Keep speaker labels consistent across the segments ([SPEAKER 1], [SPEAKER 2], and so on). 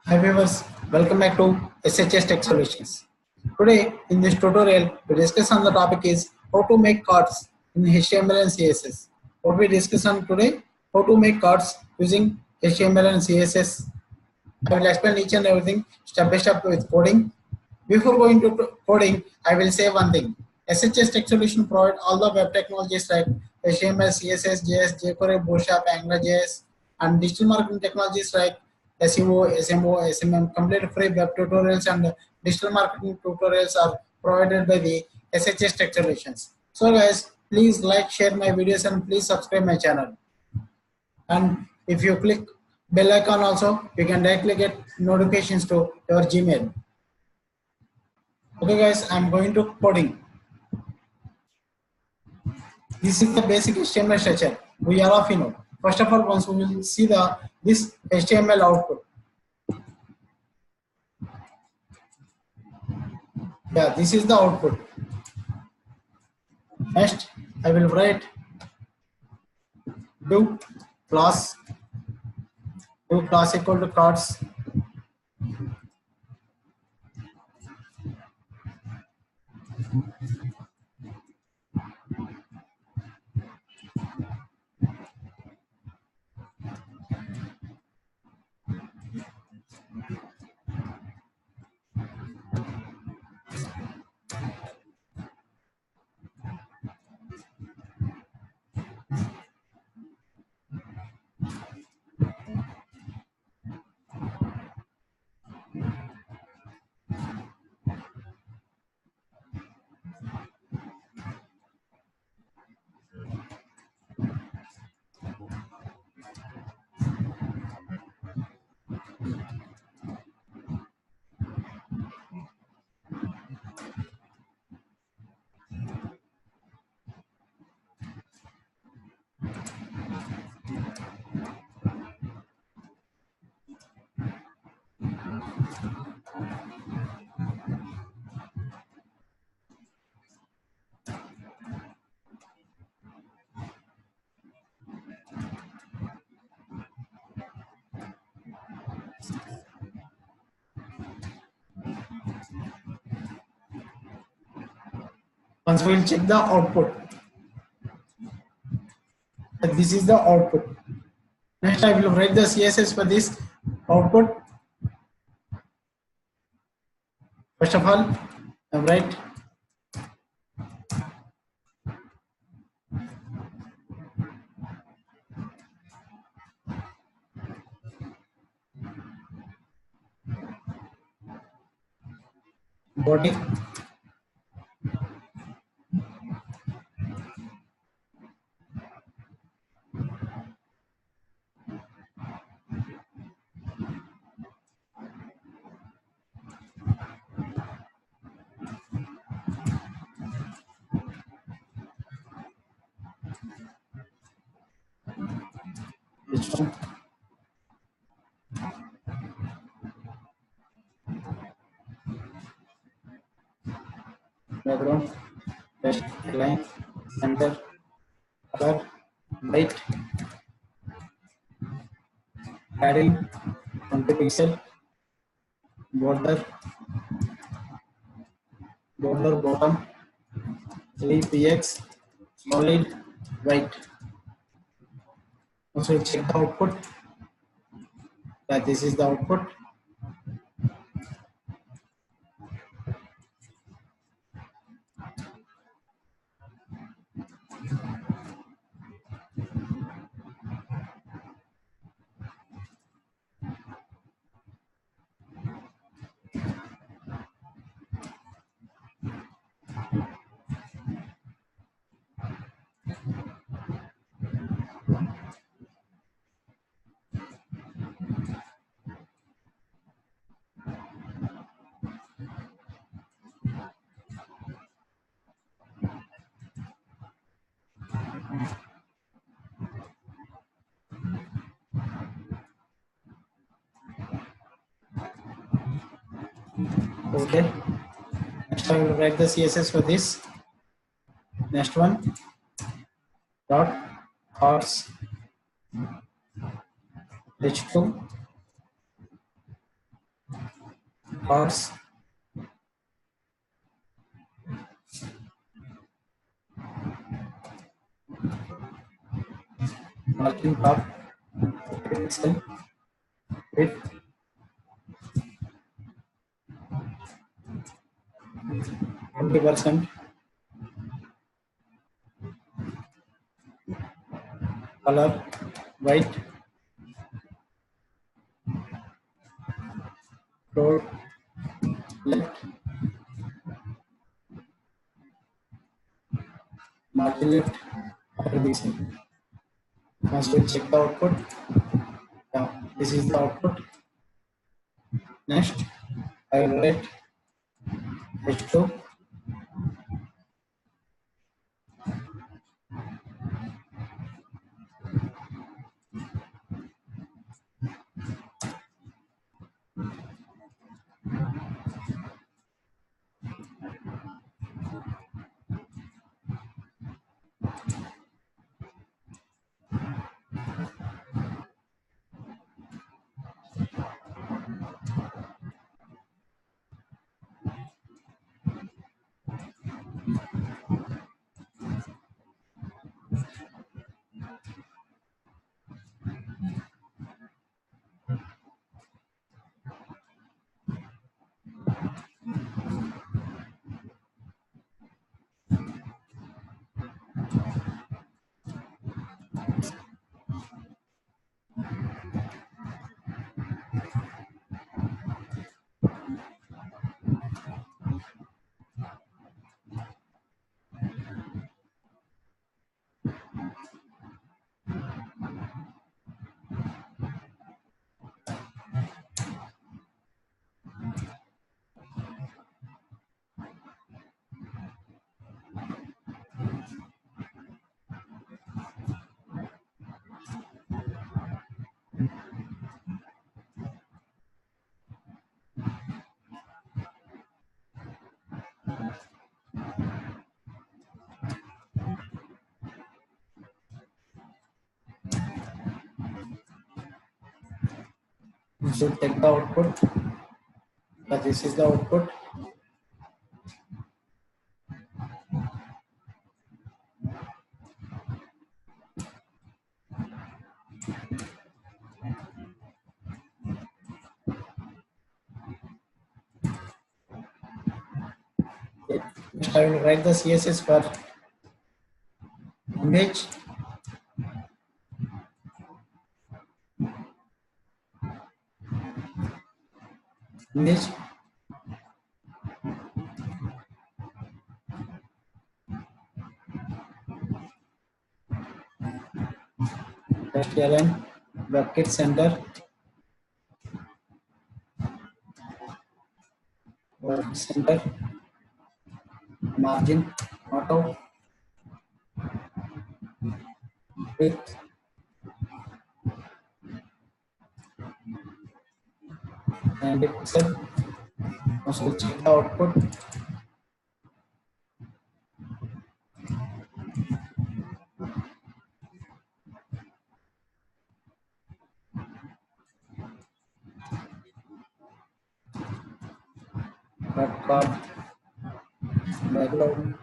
[SPEAKER 1] Hi viewers, welcome back to SHS Tech Solutions. Today in this tutorial we discuss on the topic is how to make cards in HTML and CSS. What we discuss on today, how to make cards using HTML and CSS. I will explain each and everything step by step with coding. Before going to coding, I will say one thing. SHS Tech Solution provide all the web technologies like HTML, CSS, JS, jQuery, Bootstrap, AngularJS, and digital marketing technologies like SEO, SMO, SMM. Complete free web tutorials and digital marketing tutorials are provided by the SHS Tech Solutions. So guys, please like, share my videos, and please subscribe my channel. And if you click bell icon also, you can directly get notifications to your Gmail. Okay guys, I'm going to coding. This is the basic HTML structure. We are off, First of all, once we will see this HTML output. Yeah, this is the output. Next, I will write do class equal to cards. Once we will check the output. This is the output. Next, I will write the CSS for this output. First of all, I write body H1 background text line center color white padding 20 pixel border bottom 3px solid white. Also check the output. This is the output. Okay. Next I will write the CSS for this. Next one dot cards h2 cards, margin top, pixel, width, 20%, color, white, road, left, margin left, after pixel. Once we check the output, this is the output. Next, I will write H2, we should take the output. This is the output. Next, I will write the CSS for image, image, ln, bracket center, bracket center, margin, auto, width, and pixel. Once we check the output, card, background,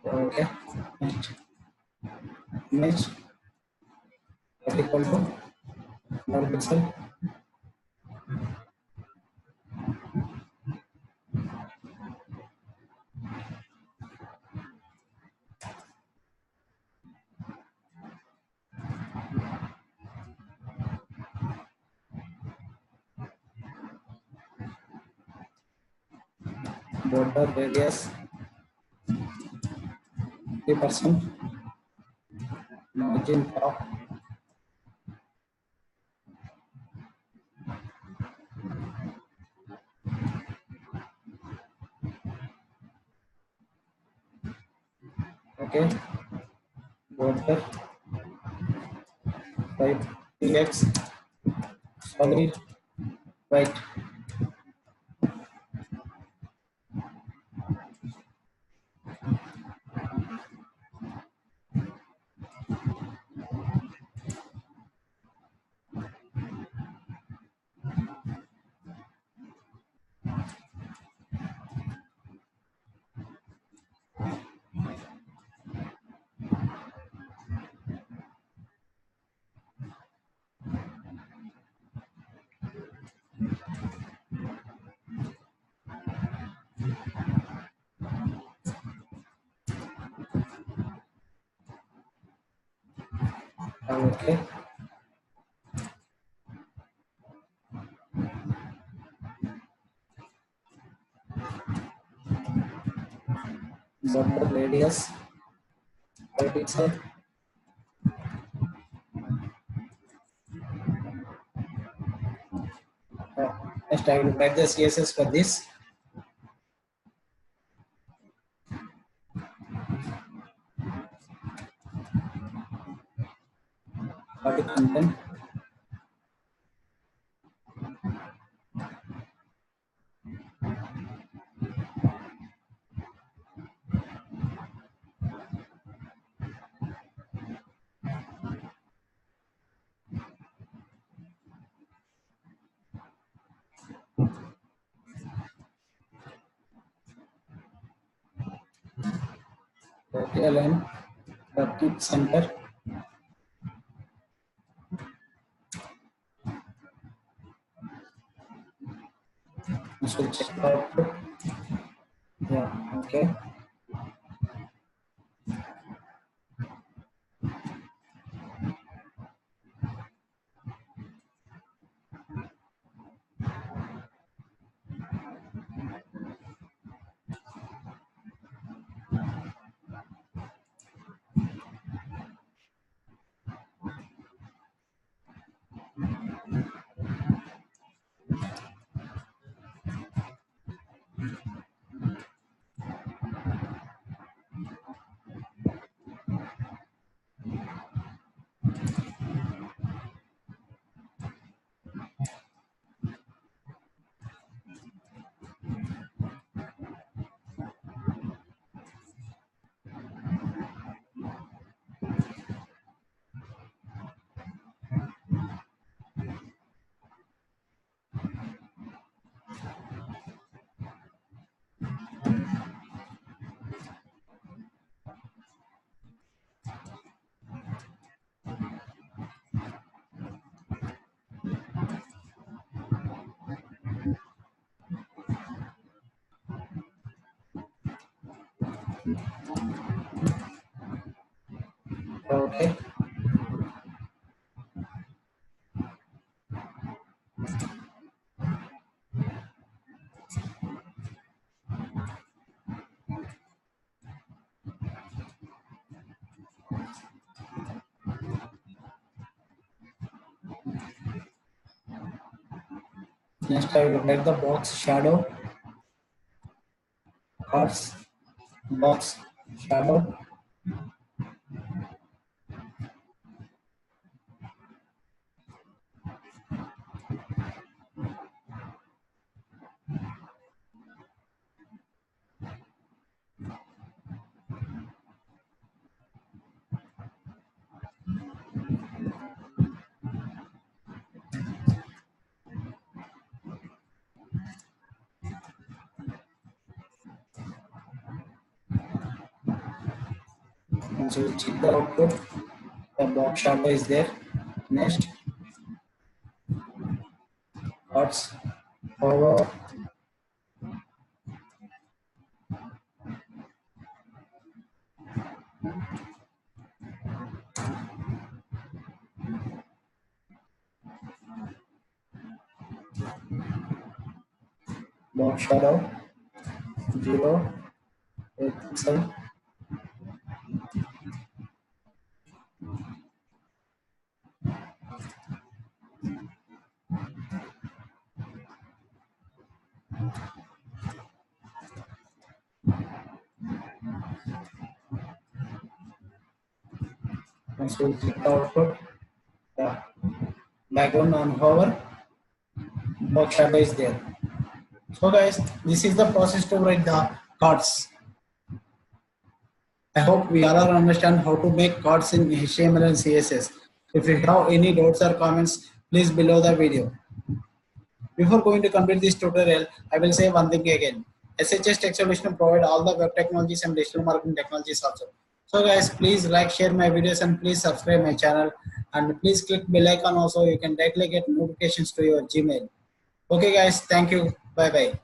[SPEAKER 1] okay, next, image, equal to 4 pixel, border radius 50%, margin top, Okay, border, white, relax, solid, white. Okay, border radius, white itself. Next, I will write the CSS for this. Body content. Okay, align. Keep center. This will check the output. Yeah. Okay. Okay. Next, I will write the box shadow. Cards. Box shadow. And so we check the output. The box shadow is there. Next, cards. Forward. Box shadow. 0. 8 pixel. Once we click output, the background on hover, box shadow is there. So guys, this is the process to write the cards. I hope we all understand how to make cards in HTML and CSS. If you have any doubts or comments, please below the video. Before going to complete this tutorial, I will say one thing again. SHS Tech Solution provide all the web technologies and digital marketing technologies also. So guys, please like, share my videos and please subscribe my channel and please click bell icon also. You can directly get notifications to your Gmail. Okay guys, thank you. Bye bye.